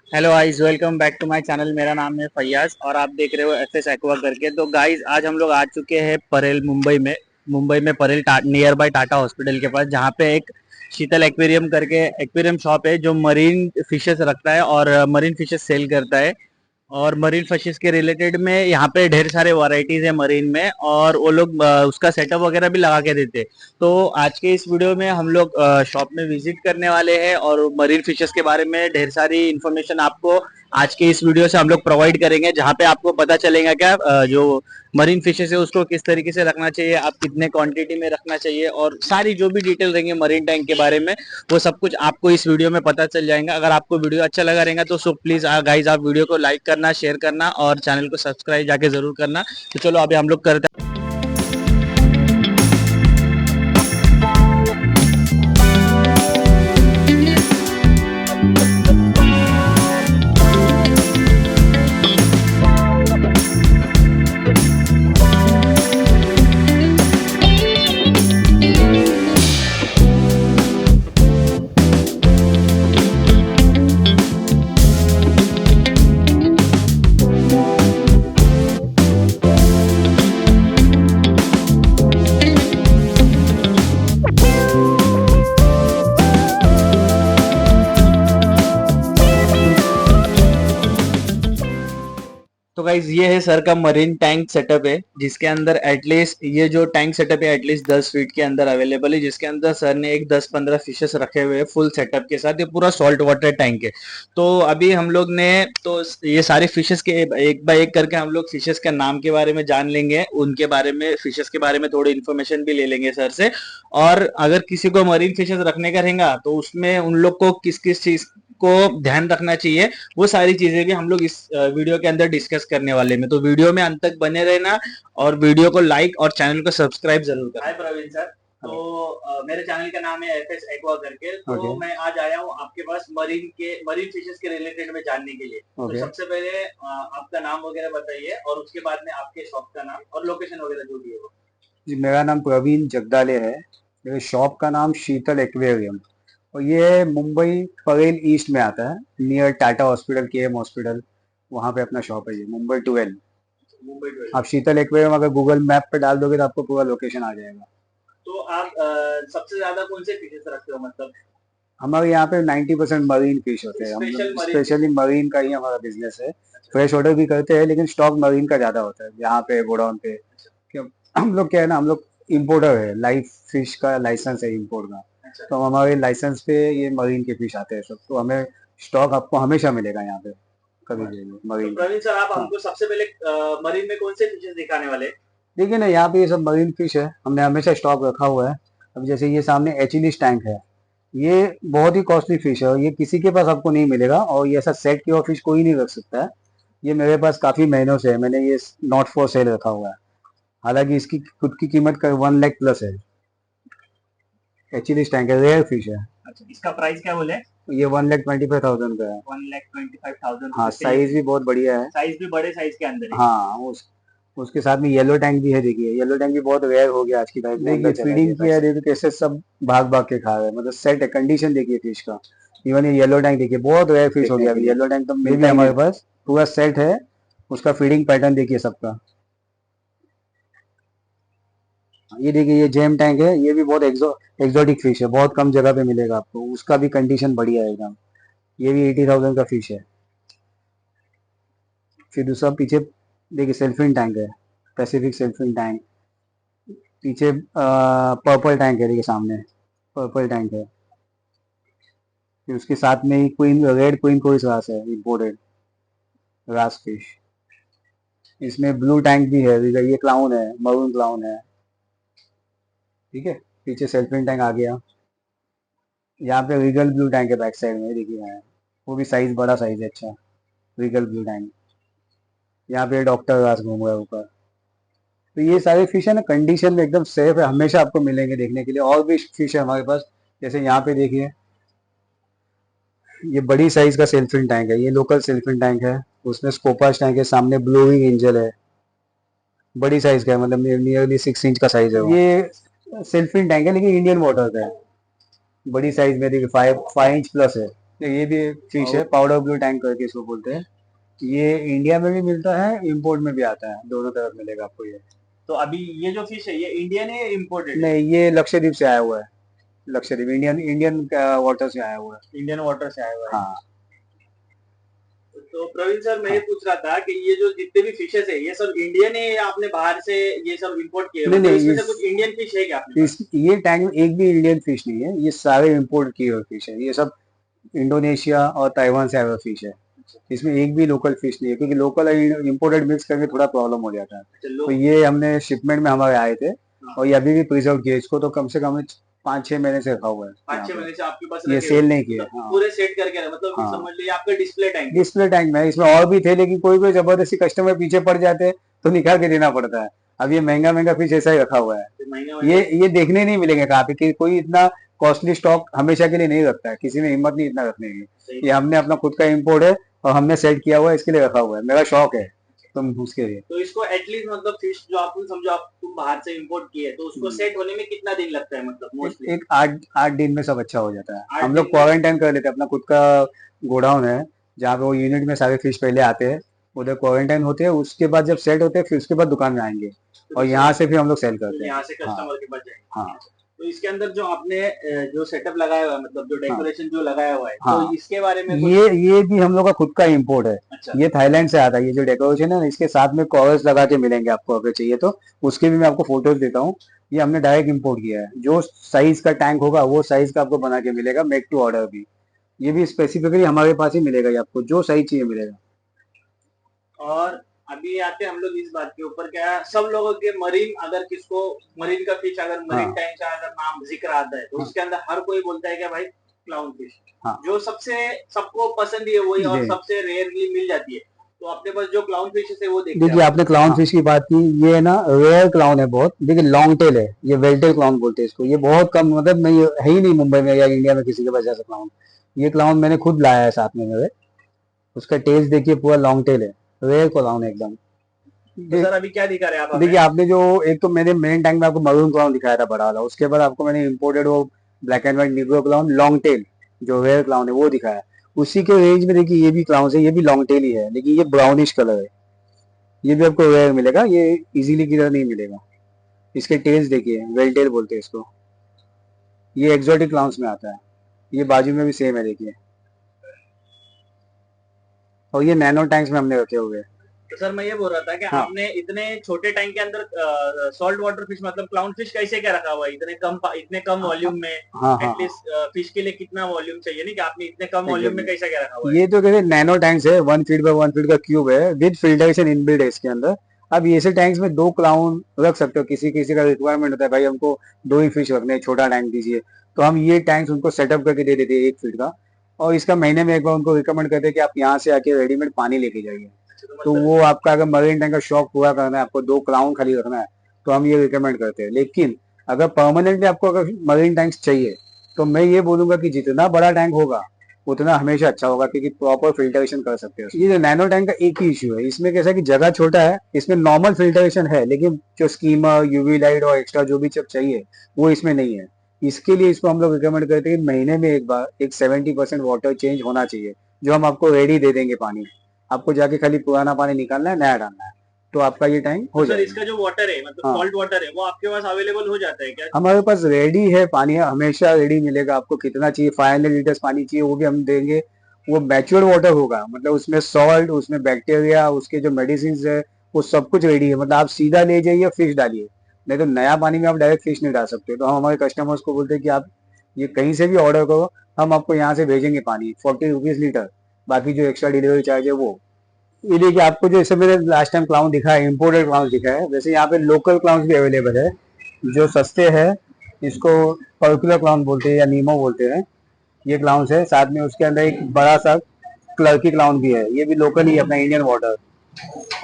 Hello guys, welcome back to my channel. मेरा नाम है फैयाज और आप देख रहे हो एफएस एक्वा करके। तो गाइस, आज हम लोग आ चुके हैं परेल, मुंबई में Parel near by Tata hospital के पास, जहाँ पे एक शीतल एक्वेरियम करके एक्वेरियम शॉप है जो मरीन फिशेस रखता है और मरीन फिशेस सेल करता है। और मरीन फिशेस के रिलेटेड में यहाँ पे ढेर सारे वैरायटीज है मरीन में, और वो लोग उसका सेटअप वगैरह भी लगा के देते हैं। तो आज के इस वीडियो में हम लोग शॉप में विजिट करने वाले हैं और मरीन फिशेस के बारे में ढेर सारी इन्फॉर्मेशन आपको आज के इस वीडियो से हम लोग प्रोवाइड करेंगे, जहाँ पे आपको पता चलेगा क्या जो मरीन फिशेस है उसको किस तरीके से रखना चाहिए, आप कितने क्वांटिटी में रखना चाहिए, और सारी जो भी डिटेल रहेंगे मरीन टैंक के बारे में वो सब कुछ आपको इस वीडियो में पता चल जाएगा। अगर आपको वीडियो अच्छा लगा रहेगा तो सो प्लीज गाइज आप वीडियो को लाइक करना, शेयर करना और चैनल को सब्सक्राइब जाके जरूर करना। तो चलो अभी हम लोग करते हैं। तो गाइज, ये है सर का मरीन टैंक सेटअप है, जिसके अंदर एटलीस्ट ये जो टैंक सेटअप है एटलीस्ट 10 फीट के अंदर अवेलेबल है, जिसके अंदर सर ने एक 10-15 फिशेस रखे हुए हैं फुल सेटअप के साथ। ये पूरा सॉल्ट वाटर टैंक है। तो अभी हम लोग ने तो ये सारे फिशेस के एक बाय एक करके हम लोग फिशेस के नाम के बारे में जान लेंगे, उनके बारे में फिशेस के बारे में थोड़ी इन्फॉर्मेशन भी ले लेंगे सर से। और अगर किसी को मरीन फिशेस रखने का रहेगा तो उसमें उन लोग को किस किस चीज को ध्यान रखना चाहिए, वो सारी चीजें भी हम लोग इस वीडियो के अंदर डिस्कस करने वाले में। तो वीडियो में अंत तक बने रहना और वीडियो को लाइक और चैनल को सब्सक्राइब जरूर करना। हाय प्रवीण सर। तो मेरे चैनल का नाम है एफएस एक्वा करके। तो okay. मैं आज आया हूँ आपके पास मरीन फिशेस के रिलेटेड में जानने के लिए। okay. तो सबसे पहले आपका नाम वगैरह बताइए और उसके बाद में आपके शॉप का नाम और लोकेशन वगैरह जो भी है वो। जी, मेरा नाम प्रवीण जगदाले है। मेरे शॉप का नाम शीतल एक्वेरियम, और ये मुंबई परेल ईस्ट में आता है, near Tata hospital, KM hospital. वहाँ पे अपना शॉप है, ये मुंबई 12। आप शीतल एक्वेरियम अगर गूगल मैप पे डाल दोगे तो आपको पूरा लोकेशन आ जाएगा। तो आप सबसे ज्यादा कौन से फिशेस रखते हो, मतलब? हमारे यहाँ पे 90% मरीन फिश होते हैं। हम स्पेशली मरीन का ही हमारा बिजनेस है। फ्रेश ऑर्डर भी करते हैं लेकिन स्टॉक मरीन का ज्यादा होता है यहाँ पे गोडाउन पे। क्यों, हम लोग क्या है ना, हम लोग इम्पोर्टर है, लाइव फिश का लाइसेंस है इम्पोर्ट का। तो हमारे लाइसेंस पे ये मरीन के फिश आते हैं सब, तो हमें स्टॉक आपको हमेशा मिलेगा यहाँ पे, कभी भी मरीन। तो प्रवीण सर, आप हमको सबसे पहले मरीन में कौन से फिशेस दिखाने वाले? देखिए ना, यहाँ पे ये सब मरीन फिश है, हमने हमेशा स्टॉक रखा हुआ है। अब जैसे ये सामने एचिलिस टैंक है, ये बहुत ही कॉस्टली फिश है और ये किसी के पास आपको नहीं मिलेगा, और ये ऐसा सेट किया फिश कोई नहीं रख सकता है। ये मेरे पास काफी महीनों से है, मैंने ये नॉट फॉर सेल रखा हुआ है। हालांकि इसकी खुद की कीमत का 1 लाख प्लस है। एचिलिस टैंक है, रेयर फिश है। अच्छा, इसका प्राइस क्या बोले? ये 1,25,000 का है। 1,25,000। हाँ, साइज भी बहुत बढ़िया है। साइज भी बड़े साइज के अंदर है। हाँ, उसके साथ में येलो टैंक भी है। देखिए, येलो टैंक भी बहुत रेयर हो गया आज की तारीख में। देखिए फीडिंग किया है, देखिए कैसे सब भाग भाग के खा रहे हैं, मतलब सेट है। कंडीशन देखिए फिश का। इवन ये येलो टैंक देखिए, बहुत रेयर फिश हो गया अभी। येलो टैंक तो मिल गया हमारे पास, पूरा सेट है। उसका फीडिंग पैटर्न देखिए सबका। ये देखिए, ये जेम टैंक है, ये भी बहुत एक्सोटिक फिश है, बहुत कम जगह पे मिलेगा आपको। उसका भी कंडीशन बढ़िया है एकदम। ये भी 80,000 का फिश है। फिर दूसरा पीछे देखिए सेल्फिन टैंक है, पैसिफिक सेल्फिन टैंक। पीछे पर्पल टैंक है, देखिए सामने पर्पल टैंक है। फिर उसके साथ में ही क्वीन रेड क्वीन कोरिस रास है, इम्पोर्टेड रास फिश। इसमें ब्लू टैंक भी है, ये क्लाउन है, मरून क्लाउन है। ठीक है, पीछे सेल्फिन टैंक आ गया। यहाँ पे रीगल ब्लू टैंक है बैक साइड में, देखिए है, वो भी साइज बड़ा साइज है, अच्छा। Regal blue tank. यहाँ पे डॉक्टर रास घूम रहा है ऊपर। तो ये सारे फिश है ना, कंडीशन में एकदम सेफ है, हमेशा आपको मिलेंगे देखने के लिए। और भी फिश है हमारे पास, जैसे यहाँ पे देखिए, ये बड़ी साइज का सेल्फिन टैंक है, ये लोकल सेल्फिन टैंक है। उसमें स्कोपास टैंक है, सामने ब्लूइंग एंजल है, बड़ी साइज का है, मतलब नियरली 6 इंच का साइज है वो। ये सेल्फिन टैंक है लेकिन इंडियन वाटर का है, बड़ी साइज में देखिए, 5 इंच प्लस है। ये भी फिश है, पाउडर ब्लू टैंक करके इसको बोलते हैं। ये इंडिया में भी मिलता है, इंपोर्ट में भी आता है, दोनों तरफ मिलेगा आपको ये। तो अभी ये जो फिश है ये इंडियन है या इम्पोर्टेड है? नहीं, ये लक्षद्वीप से आया हुआ है। लक्षद्वीप इंडियन इंडियन वाटर से आया हुआ है। इंडियन वाटर से आया हुआ है। हाँ तो प्रवीण सर मैं ये हाँ। पूछ रहा था कि ये जो जितने भी फिशेस है ये सब इंडियन है या आपने बाहर से ये सब इंपोर्ट किए? नहीं मतलब नहीं, इसमें से कुछ इंडियन फिश है क्या आपने पास? ये टैंक में एक भी इंडियन फिश नहीं है, ये सारे इंपोर्ट किए हुए फिश है। ये सब इंडोनेशिया और ताइवान से आया हुआ फिश है। इसमें एक भी लोकल फिश नहीं है, क्योंकि लोकल और इम्पोर्टेड मिक्स करके थोड़ा प्रॉब्लम हो जाता है। तो ये हमने शिपमेंट में हमारे आए थे, और ये अभी भी प्रिजर्व किया इसको, तो कम से कम 5-6 महीने से रखा हुआ है। 5-6 महीने से आपके पास ये रखे सेल हुए नहीं हैं। किया। मतलब हाँ, पूरे सेट करके रहे, मतलब हाँ। समझ लीजिए आपका डिस्प्ले टैंक है। डिस्प्ले टैंक में इसमें और भी थे, लेकिन कोई कोई जबरदस्ती कस्टमर पीछे पड़ जाते हैं तो निकाल के देना पड़ता है। अब ये महंगा महंगा फिश ऐसा ही रखा हुआ है। तो महीना ये देखने नहीं मिलेंगे कहाँ पे कि कोई इतना कॉस्टली स्टॉक हमेशा के लिए नहीं रखता है, किसी में हिम्मत नहीं इतना रखने की। ये हमने अपना खुद का इम्पोर्ट है और हमने सेट किया हुआ है, इसके लिए रखा हुआ है, मेरा शौक है तुम उसके लिए। तो इसको एटलीस्ट मतलब फिश जो आपने समझो आप तुम बाहर से इंपोर्ट किए तो उसको सेट होने में कितना दिन लगता है? मतलब मोस्टली एक 8 दिन में सब अच्छा हो जाता है। 8 हम लोग दिन में? क्वारंटाइन कर लेते हैं, अपना खुद का गोडाउन है जहाँ पे वो यूनिट में सारे फिश पहले आते हैं, उधर क्वारंटाइन होते हैं, उसके बाद जब सेट होते हैं फिर उसके बाद दुकान में आएंगे, और यहाँ से फिर हम लोग सेल करते हैं। यहाँ से हाँ कस्टमर के पास जाएंगे। हाँ तो इसके अंदर जो आपने जो सेटअप लगाया हुआ है, मतलब जो डेकोरेशन जो लगाया हुआ है, हाँ। तो इसके बारे में कुछ? ये भी हम लोग का खुद का इम्पोर्ट है। अच्छा। ये थाईलैंड से आता है। ये जो डेकोरेशन है ना, इसके साथ में कॉर्स लगा के मिलेंगे आपको, अगर चाहिए तो उसके भी मैं आपको फोटोज देता हूँ। ये हमने डायरेक्ट इम्पोर्ट किया है, जो साइज का टैंक होगा वो साइज का आपको बना के मिलेगा, मेक टू ऑर्डर भी। ये भी स्पेसिफिकली हमारे पास ही मिलेगा, ये आपको जो साइज चाहिए मिलेगा। और अभी आते हैं हम लोग इस बात के ऊपर, क्या सब लोगों के मरीन, अगर किसको मरीन का फिश, अगर मरीन हाँ। टैंक का अगर नाम जिक्र आता है तो उसके अंदर हर कोई बोलता है कि भाई क्लाउन फिश। हाँ। जो सबसे सबको पसंद है वही, और जी। सबसे रेयरली मिल जाती है। तो अपने पास जो क्लाउन फिशेस है वो देखते देखिए, हैं। आपने क्लाउन फिश की बात की, ये है ना रेयर क्लाउन है बहुत। देखिए, लॉन्ग टेल है, ये वेलटेल क्लाउन बोलते हैं इसको। ये बहुत कम, मतलब नहीं है ही नहीं मुंबई में या इंडिया में किसी के पास ऐसा क्लाउन। ये क्लाउन मैंने खुद लाया है साथ में मेरे। उसका टेस्ट देखिए, पूरा लॉन्ग टेल है, रेयर क्लाउन है एकदम। तो सर अभी क्या दिखा रहे हैं आप? देखिए, आपने जो एक तो मैंने मेन टैंक में आपको मरून क्लाउन दिखाया था बड़ा वाला, उसके बाद आपको मैंने इम्पोर्टेड वो black and white Negro clown long tail जो रेयर क्लाउन है वो दिखाया। उसी के रेंज में देखिए ये भी क्लाउन है, ये भी लॉन्ग टेल ही है, लेकिन ये ब्राउनिश कलर है। ये भी आपको रेयर मिलेगा, ये इजीली किधर नहीं मिलेगा। इसके टेल्स देखिए, वेल टेल बोलते हैं इसको। ये एक्सोटिक क्लाउन्स में आता है। ये बाजू में भी सेम है, देखिए। और ये नैनो टैंक्स में हमने रखे हुए हैं। तो सर मैं ये बोल रहा था कि हाँ। आपने इतने छोटे टैंक के अंदर सॉल्ट वाटर फिश, मतलब क्लाउन फिश कैसे क्या रखा हुआ है इतने कम वॉल्यूम में? हाँ हाँ। एटलीस्ट फिश के लिए कितना वॉल्यूम चाहिए, नहीं कि आपने इतने कम वॉल्यूम में कैसा क्या रखा हुआ है? ये तो कहते नैनो टैंक्स है, 1 फीट बाय 1 फीट का क्यूब है, विद फिल्टरेशन इनबिल्ट है इसके अंदर। अब ऐसे टैंक्स में 2 क्लाउन रख सकते हो। किसी किसी का रिक्वायरमेंट होता है, भाई हमको 2 ही फिश रखने, छोटा टैंक दीजिए, तो हम ये टैंक्स उनको सेटअप करके दे देते हैं 1 फीट का। और इसका महीने में एक बार उनको रिकमेंड करते हैं कि आप यहाँ से आके रेडीमेड पानी लेके जाइए। तो वो आपका अगर मरीन टैंक का शौक पूरा करना है, आपको 2 क्लाउन खाली रखना है, तो हम ये रिकमेंड करते हैं। लेकिन अगर परमानेंटली आपको अगर मरीन टैंक्स चाहिए, तो मैं ये बोलूंगा कि जितना बड़ा टैंक होगा उतना हमेशा अच्छा होगा, क्योंकि प्रॉपर फिल्टरेशन कर सकते हो। ये जो नैनो टैंक का एक ही इश्यू है, इसमें कैसा है कि जगह छोटा है, इसमें नॉर्मल फिल्टरेशन है, लेकिन जो स्कीमर, यूवी लाइट और एक्स्ट्रा जो भी सब चाहिए वो इसमें नहीं है। इसके लिए इसको हम लोग रिकमेंड करते हैं कि महीने में एक बार एक 70% वाटर चेंज होना चाहिए, जो हम आपको रेडी दे देंगे पानी। आपको जाके खाली पुराना पानी निकालना है, नया डालना है, तो आपका ये टैंक हो सर जाएगा। इसका जो वाटर है, मतलब हाँ। सॉल्ट वाटर है, वो आपके पास अवेलेबल हो जाता है क्या? हमारे पास रेडी है पानी, है हमेशा रेडी मिलेगा। आपको कितना चाहिए, 500 लीटर्स पानी चाहिए वो भी हम देंगे। वो मैच्योर वाटर होगा, मतलब उसमें सॉल्ट, उसमें बैक्टीरिया, उसके जो मेडिसिन है, वो सब कुछ रेडी है। मतलब आप सीधा ले जाइए, फिश डालिए, नहीं तो नया पानी में आप डायरेक्ट फिश नहीं डाल सकते। तो हम हमारे कस्टमर्स को बोलते हैं कि आप ये कहीं से भी ऑर्डर करो, हम आपको यहाँ से भेजेंगे पानी, 40 रुपीज लीटर। बाकी जो एक्स्ट्रा डिलीवरी चार्ज है वो। ये देखिए, आपको जो इससे मैंने लास्ट टाइम क्लाउन दिखा है, इम्पोर्टेड क्लाउन दिखा है, वैसे यहाँ पे लोकल क्लाउन भी अवेलेबल है जो सस्ते हैं। इसको पर्कुलर क्लाउन बोलते हैं या नीमो बोलते हैं। ये क्लाउन है, साथ में उसके अंदर एक बड़ा सा क्लर्की क्लाउन भी है, ये भी लोकल ही अपना इंडियन वाटर।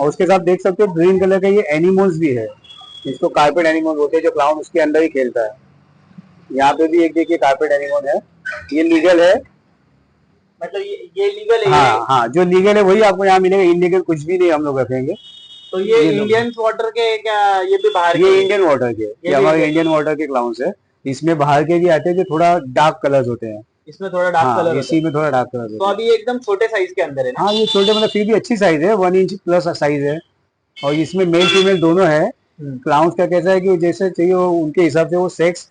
और उसके साथ देख सकते हो ग्रीन कलर का ये एनिमल्स भी है, इसको कारपेट एनिमल बोलते हैं, जो क्लाउन उसके अंदर ही खेलता है। यहाँ पे भी एक देखिए कारपेट एनिमल है, ये लीगल है। मतलब ये लीगल है? हाँ हाँ, जो लीगल है वही आपको यहाँ मिलेगा, इलीगल कुछ भी नहीं हम लोग रखेंगे। तो ये इंडियन वाटर के क्या, ये भी बाहर ये इंडियन वाटर के, ये हमारे इंडियन वाटर के क्लाउन्स है। इसमें बाहर के भी आते हैं जो थोड़ा डार्क कलर्स होते हैं, इसमें थोड़ा डार्क हाँ कलर होता इसी है। में थोड़ा डार्क कलर तो होता है। अभी ये एकदम छोटे साइज के अंदर है ना? हाँ ये छोटे मतलब फिर भी अच्छी साइज है, 1 इंच प्लस साइज है। और इसमें मेल फीमेल दोनों है। हम्म। क्लाउंस का कैसा है कि जैसे चाहिए उनके हिसाब से वो सेक्स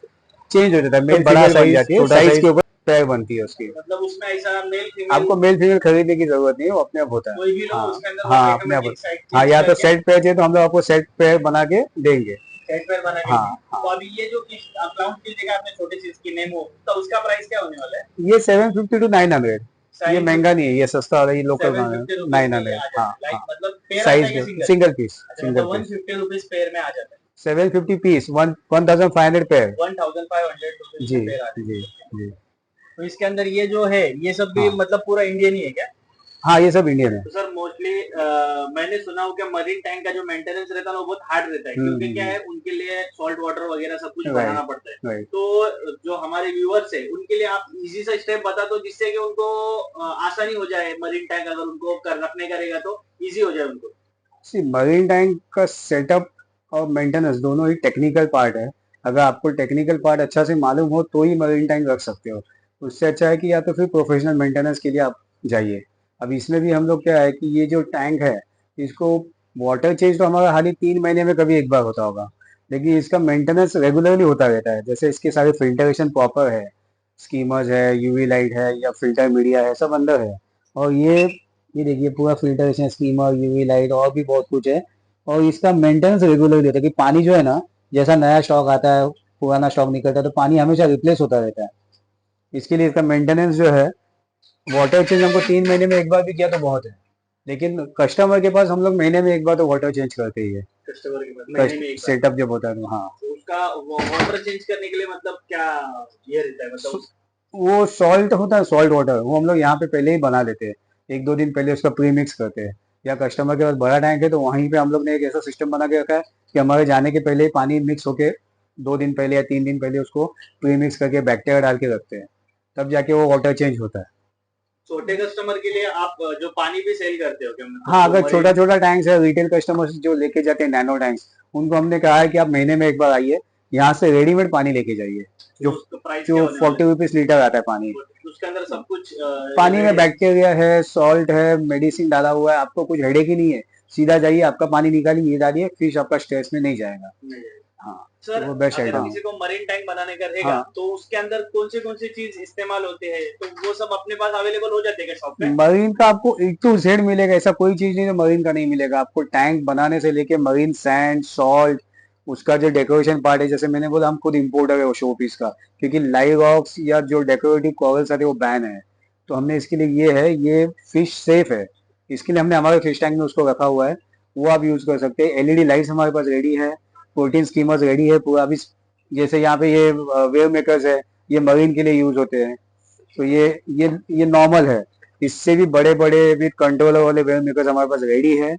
चेंज हो जाता है, तो मेल बड़ा फीमेल बन साइज जाती है, छोटा साइज के साइज, ऊपर पैर बनती है उसकी। मतलब उसमें ऐसा मेल फीमेल आपको मेल फीमेल खरीदने की जरूरत नहीं है, वो अपने आप होता है। कोई भी लो हाँ उसके अंदर वो हाँ अपने आप ऑटोमेटिक होता साइज है। हाँ चेंज या तो करके सेट पेयर चाहिए तो हम लोग आपको सेट पेयर बना के देंगे। सेट पेयर बना के हाँ देंगे। हाँ। तो अभी ये जो फिश क्लाउन फिश देखा आपने छोटे साइज की नेमो, तो उसका प्राइस क्या होने वाला है? ये 750 to 900। ये महंगा नहीं है, ये सस्ता वाला, ये लोकल का है। 750 रुपीज नाइन में ये हंड्रेड आ हाँ जाता है, लाइक हाँ। मतलब पेयर आता साइज है क्या के सिंगल? सिंगल पीस, अच्छा, सिंगल मतलब one piece. Fifty rupees pair में आ जाता है। 750 पीस, 1500 पेयर। 1500 रुपीज जी में पेयर आ जाता जी है। जी। तो इसके अंदर ये जो है ये सब भी हाँ मतलब पूरा इंडियन ही है क्या? हाँ ये सब इंडियन है। तो सर मोस्टली मैंने सुना हो कि मरीन टैंक का जो मेंटेनेंस रहता है ना वो बहुत हार्ड रहता है, क्योंकि क्या हम्म। है उनके लिए सॉल्ट वाटर वगैरह सब कुछ बनाना राइट पड़ता है। राइट। तो जो हमारे व्यूअर्स है उनके लिए आप इजी सा स्टेप बता दो जिससे कि उनको आसानी हो जाए, मरीन टैंक अगर उनको रखने का रहेगा तो इजी हो जाए उनको। सी मरीन टैंक का सेटअप और मेंटेनेंस दोनों ही टेक्निकल पार्ट है। अगर आपको टेक्निकल पार्ट अच्छा से मालूम हो तो ही मरीन टैंक रख सकते हो। उससे अच्छा है कि या तो फिर प्रोफेशनल मेंटेनेंस के लिए आप जाइए। अब इसमें भी हम लोग क्या है कि ये जो टैंक है इसको वाटर चेंज तो हमारा हाल ही 3 महीने में कभी एक बार होता होगा, लेकिन इसका मेंटेनेंस रेगुलरली होता रहता है। जैसे इसके सारे फिल्टरेशन प्रॉपर है, स्कीमर्स है, यूवी लाइट है या फिल्टर मीडिया है, सब अंदर है। और ये देखिए पूरा फिल्टरेशन स्कीमर, यूवी लाइट और भी बहुत कुछ है। और इसका मेंटेनेंस रेगुलरली होता है कि पानी जो है ना, जैसा नया स्टॉक आता है पुराना स्टॉक निकलता है तो पानी हमेशा रिप्लेस होता रहता है। इसके लिए इसका मेंटेनेंस जो है, वाटर चेंज हमको 3 महीने में एक बार भी किया तो बहुत है। लेकिन कस्टमर के पास हम लोग महीने में एक बार तो वाटर चेंज करते ही है। कस्टमर के पास महीने कस्ट में एक बार? सेटअप जब होता है तो हाँ। तो उसका वाटर चेंज करने के लिए मतलब क्या ये रहता है, मतलब वो सॉल्ट होता है, सॉल्ट वाटर, वो हम लोग यहाँ पे पहले ही बना लेते हैं। 1-2 दिन पहले उसका प्री मिक्स करते हैं। या कस्टमर के पास बड़ा टैंक है तो वहीं पे हम लोग ने एक ऐसा सिस्टम बना के रखा है कि हमारे जाने के पहले ही पानी मिक्स होके 2 दिन पहले या 3 दिन पहले उसको प्री मिक्स करके बैक्टीरिया डाल के रखते हैं, तब जाके वो वाटर चेंज होता है। छोटे कस्टमर के लिए आप जो पानी भी सेल करते हो क्या, मतलब हाँ जो अगर छोटा मरीन? छोटा टैंक्स है, रिटेल कस्टमर्स जो लेके जाते हैं नैनो टैंक्स, उनको हमने कहा है कि आप महीने में एक बार आइए, यहाँ से रेडीमेड पानी लेके जाइए। तो जो उसका प्राइस क्या जो होने वाला 40 रुपीज लीटर आता है पानी। है? उसके अंदर सब कुछ पानी में रेडी है? बैक्टीरिया है, सॉल्ट है, मेडिसिन डाला हुआ है, आपको कुछ हेडेक ही नहीं है। सीधा जाइए, आपका पानी निकालिए, ये डालिए, फिश आपका स्ट्रेस में नहीं जाएगा। नहीं है। हाँ सर तो वो बेस्ट अगर आइटम है। किसी को मरीन टैंक बनाने का रहेगा हाँ तो उसके अंदर कौन सी चीज इस्तेमाल होते हैं, तो वो सब अपने पास अवेलेबल हो जाते हैं क्या शॉप पे? मरीन का आपको A to Z मिलेगा, ऐसा कोई चीज नहीं जो मरीन का नहीं मिलेगा आपको। टैंक बनाने से लेके मरीन सैंड, सॉल्ट, उसका जो डेकोरेशन पार्ट है, जैसे मैंने बोला हम खुद इम्पोर्टर है वो शो पीस का, क्योंकि लाइव रॉक्स या जो डेकोरेटिव कॉरल्स आते हैं वो बैन है। तो हमने इसके लिए ये है, ये फिश सेफ है, इसके लिए हमने हमारे फिश टैंक में उसको रखा हुआ है। वो आप यूज कर सकते हैं। एलईडी लाइट्स हमारे पास रेडी है, प्रोटीन स्कीमर्स रेडी है पूरा। अभी जैसे यहाँ पे ये वेव मेकर्स है, ये मरीन के लिए यूज होते हैं। तो ये नॉर्मल है। इससे भी बड़े बड़े विद कंट्रोलर वाले वेव मेकर्स हमारे पास रेडी है।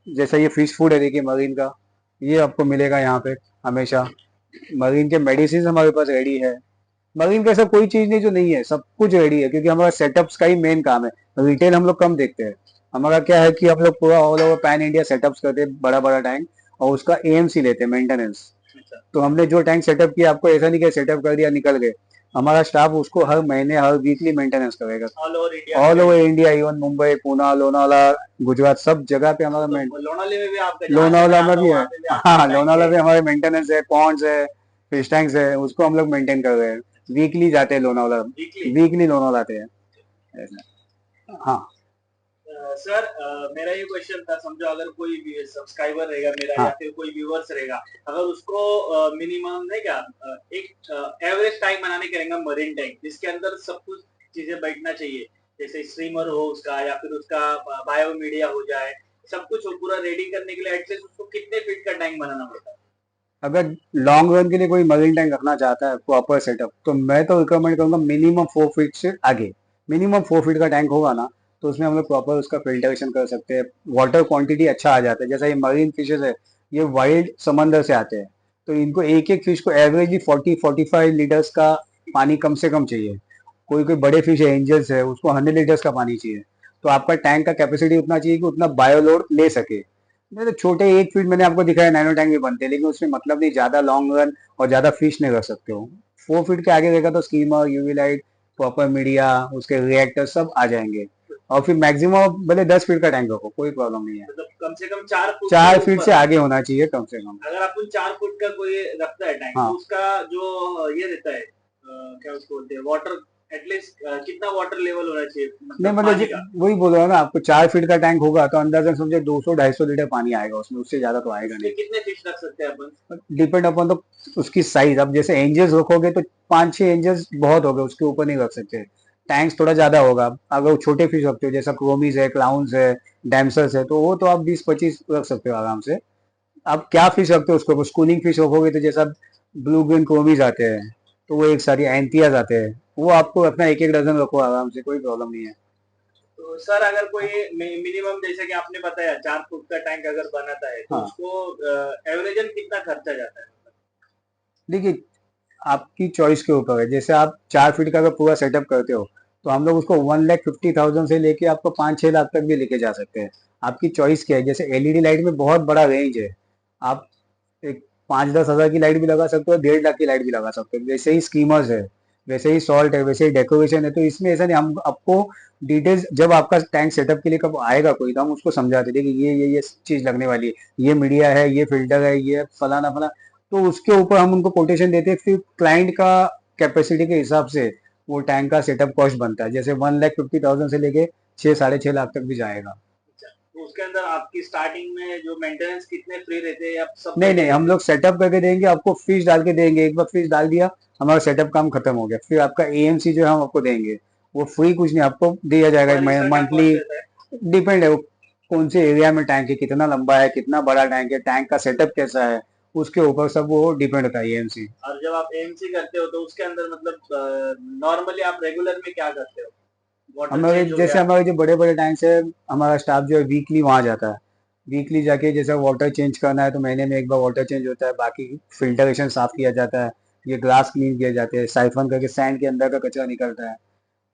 जैसा ये फिश फूड है देखिए मरीन का, ये आपको मिलेगा यहाँ पे हमेशा। मरीन के मेडिसिन हमारे पास रेडी है। मरीन का ऐसा कोई चीज नहीं जो नहीं है, सब कुछ रेडी है, क्योंकि हमारा सेटअप्स का ही मेन काम है। रिटेल हम लोग कम देखते हैं। हमारा क्या है कि हम लोग पूरा all over pan India setups करते हैं, बड़ा बड़ा टैंक, और उसका एएमसी लेते हैं, मेंटेनेंस। अच्छा। तो हमने जो टैंक सेटअप किया, आपको ऐसा नहीं कि सेटअप कर दिया निकल गए। हमारा स्टाफ उसको हर महीने हर वीकली मेंटेनेंस करेगा। ऑल ओवर इंडिया ऑल में? Over India, even Mumbai, Pune, Lonavala, Gujarat, सब जगह पे हमारा तो लोनाले में भी आपका, जहाँ से मैं लोनावाला में आता हूँ भी है। वहाँ पे भी आपका हाँ टैंक लोनावाला है? भी हमारे मेंटेनेंस है, पॉन्ड्स है, फिश टैंक्स है, उसको हम लोग मेंटेन कर रहे हैं। वीकली जाते हैं लोनावाला, वीकली? वीकली लोनावाला आते हैं ऐसा। हाँ सर मेरा ये क्वेश्चन था, समझो अगर कोई सब्सक्राइबर रहेगा मेरा या हाँ। फिर कोई व्यूअर्स रहेगा, अगर उसको मिनिमम नहीं क्या एक एवरेज टाइम बनाने के रहेगा मरीन टैंक जिसके अंदर सब कुछ चीजें बैठना चाहिए, जैसे स्ट्रीमर हो उसका या फिर उसका बायो मीडिया हो जाए, सब कुछ हो पूरा रेडी करने के लिए एटलीस्ट उसको कितने फीट का टैंक बनाना पड़ता है? अगर लॉन्ग रन के लिए कोई मरीन टैंक रखना चाहता है प्रॉपर सेटअप, तो मैं तो रिकमेंड करूंगा मिनिमम 4 फीट से आगे। मिनिमम 4 फीट का टैंक होगा ना, तो उसमें हम लोग प्रॉपर उसका फिल्ट्रेशन कर सकते हैं। वाटर क्वांटिटी अच्छा आ जाता है। जैसा ये मरीन फिशेज है, ये वाइल्ड समंदर से आते हैं, तो इनको एक एक फिश को एवरेजली 40-45 लीटर्स का पानी कम से कम चाहिए। कोई कोई बड़े फिश है, एंजल्स है, उसको 100 लीटर्स का पानी चाहिए। तो आपका टैंक का कैपेसिटी उतना चाहिए कि उतना बायोलोड ले सके। नहीं तो छोटे 1 फीट मैंने आपको दिखाया, नैनो टैंक भी बनते हैं, लेकिन उसमें मतलब नहीं, ज्यादा लॉन्ग रन और ज्यादा फिश नहीं रख सकते हो। 4 फीट के आगे रहेगा तो schemer, UV light, proper media, उसके रिएक्टर सब आ जाएंगे। और फिर मैक्सिमम भले 10 फीट का टैंक रखो, कोई प्रॉब्लम नहीं है। मतलब कम से कम 4 फुट के 4 फीट से ऊपर। आगे होना चाहिए कम से कम। अगर अपन 4 फुट का कोई रखता है टैंक, तो हाँ उसका जो ये रहता है, क्या उसको बोलते हैं, वाटर, एटलीस्ट कितना वाटर लेवल होना चाहिए, नहीं मतलब मतलब पानी का? वही बोल रहा हूँ ना आपको, 4 फीट का टैंक होगा तो अंदाजा समझे 200-250 लीटर पानी आएगा उसमें, उससे ज्यादा तो आएगा उसमें नहीं। कितने फिश रख सकते हैं अपन? डिपेंड अपॉन तो उसकी साइज। अब जैसे एंजल्स रखोगे तो 5-6 एंजल्स बहुत हो गए, उसके ऊपर नहीं रख सकते। टैंक्स थोड़ा ज्यादा होगा। अगर वो छोटे फिश रखते हो जैसा क्रोमीज है, क्लाउन्स है, डैमसल्स है, तो वो तो आप 20-25 रख सकते हो आराम से। आप क्या फिश रखते हो उसके ऊपर, स्कूलिंग फिश रखोगे तो जैसा ब्लू ग्रीन क्रोमीज आते हैं, तो वो एक सारी एंथियाज आते हैं, वो आपको अपना एक एक डजन रखो आराम से, कोई प्रॉब्लम नहीं है। तो सर अगर कोई मिनिमम, जैसे कि आपने बताया 4 फुट का टैंक अगर बनाता है, तो हाँ उसको एवरेजन कितना खर्चा जाता है? देखिए, आपकी चॉइस के ऊपर है। जैसे आप 4 फीट का अगर पूरा सेटअप करते हो तो हम लोग उसको 1,50,000 से लेके आपको 5-6 लाख तक भी लेके जा सकते हैं। आपकी चॉइस क्या है। जैसे एलईडी लाइट में बहुत बड़ा रेंज है। आप एक 5-10 हज़ार की लाइट भी लगा सकते हो, 1.5 लाख की लाइट भी लगा सकते हो। वैसे ही स्कीमर्स है, वैसे ही सॉल्ट है, वैसे ही डेकोरेशन है। तो इसमें ऐसा नहीं, हम आपको डिटेल्स जब आपका टैंक सेटअप के लिए कब आएगा कोई, तो हम उसको समझाते थे कि ये चीज लगने वाली है, ये मीडिया है, ये फिल्टर है, ये फलाना फलाना। तो उसके ऊपर हम उनको कोटेशन देते हैं। फिर क्लाइंट का कैपेसिटी के हिसाब से वो टैंक का सेटअप कॉस्ट बनता है। जैसे 1,50,000 से लेके 6-6.5 लाख तक भी जाएगा। अच्छा, तो उसके अंदर आपकी स्टार्टिंग में जो मेंटेनेंस कितने फ्री रहते हैं या सब नहीं पैसे नहीं, हम रहते हैं? लोग सेटअप करके देंगे आपको, फिश डाल के देंगे। एक बार फिश डाल दिया, हमारा सेटअप काम खत्म हो गया। फिर आपका एएमसी जो है हम आपको देंगे, वो फ्री कुछ नहीं, आपको दिया जाएगा और इसका क्या मंथली। कॉस्ट रहता है? डिपेंड है वो कौन से एरिया में टैंक है, कितना लंबा है, कितना बड़ा टैंक है, टैंक का सेटअप कैसा है, उसके ऊपर सब वो डिपेंड होता है एएमसी। और जब आप एएमसी करते हो तो उसके अंदर मतलब नॉर्मली आप रेगुलर में क्या करते हो? वाटर हमारे चेंज हो जैसे गया? हमारे जो बड़े बड़े टैंक्स है, हमारा स्टाफ जो है वीकली वहां जाता है। वीकली जाके जैसे वाटर चेंज करना है तो महीने में एक बार वाटर चेंज होता है। बाकी फिल्टरेशन साफ किया जाता है, ये ग्लास क्लीन किए जाते हैं, साइफन करके सैंड के अंदर का कचरा निकलता है।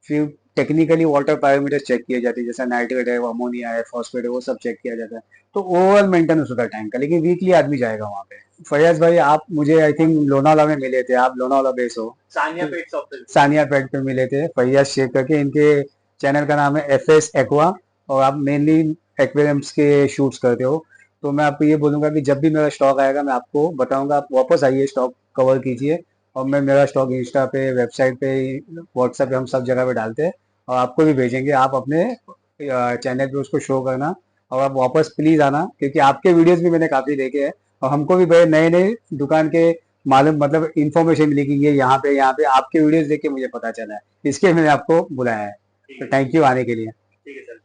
फिर टेक्निकली वाटर पैरामीटर्स चेक किए जाते हैं, जैसे नाइट्रेट है, अमोनिया है, फॉस्फेट है, वो सब चेक किया जाता है। तो ओवरऑल मेंटेनेंस होता है टैंक का, लेकिन वीकली आदमी जाएगा वहाँ पे। फैयाज भाई, आप मुझे आई थिंक लोनावाला में मिले थे, आप लोनावाला बेस हो। सानिया तो पेट शॉप। सानिया पेट पे मिले थे, फैयाज शेख करके। इनके चैनल का नाम है एफएस एक्वा, और आप मेनली एक्वेरियम्स के शूट्स करते हो। तो मैं आपको ये बोलूंगा कि जब भी मेरा स्टॉक आएगा मैं आपको बताऊंगा, आप वापस आइए, स्टॉक कवर कीजिए। और मैं मेरा स्टॉक इंस्टा पे, वेबसाइट पे, व्हाट्सएप पे, हम सब जगह पे डालते हैं। और आपको भी भेजेंगे, आप अपने चैनल पे उसको शो करना। और आप वापस प्लीज आना, क्योंकि आपके वीडियोस भी मैंने काफी देखे हैं। और हमको भी बड़े नए नए दुकान के मालूम, मतलब इन्फॉर्मेशन मिली कि ये यहाँ पे आपके वीडियोस देख के मुझे पता चला है। इसके लिए मैंने आपको बुलाया है। ठीक तो है, थैंक यू आने के लिए। ठीक है सर।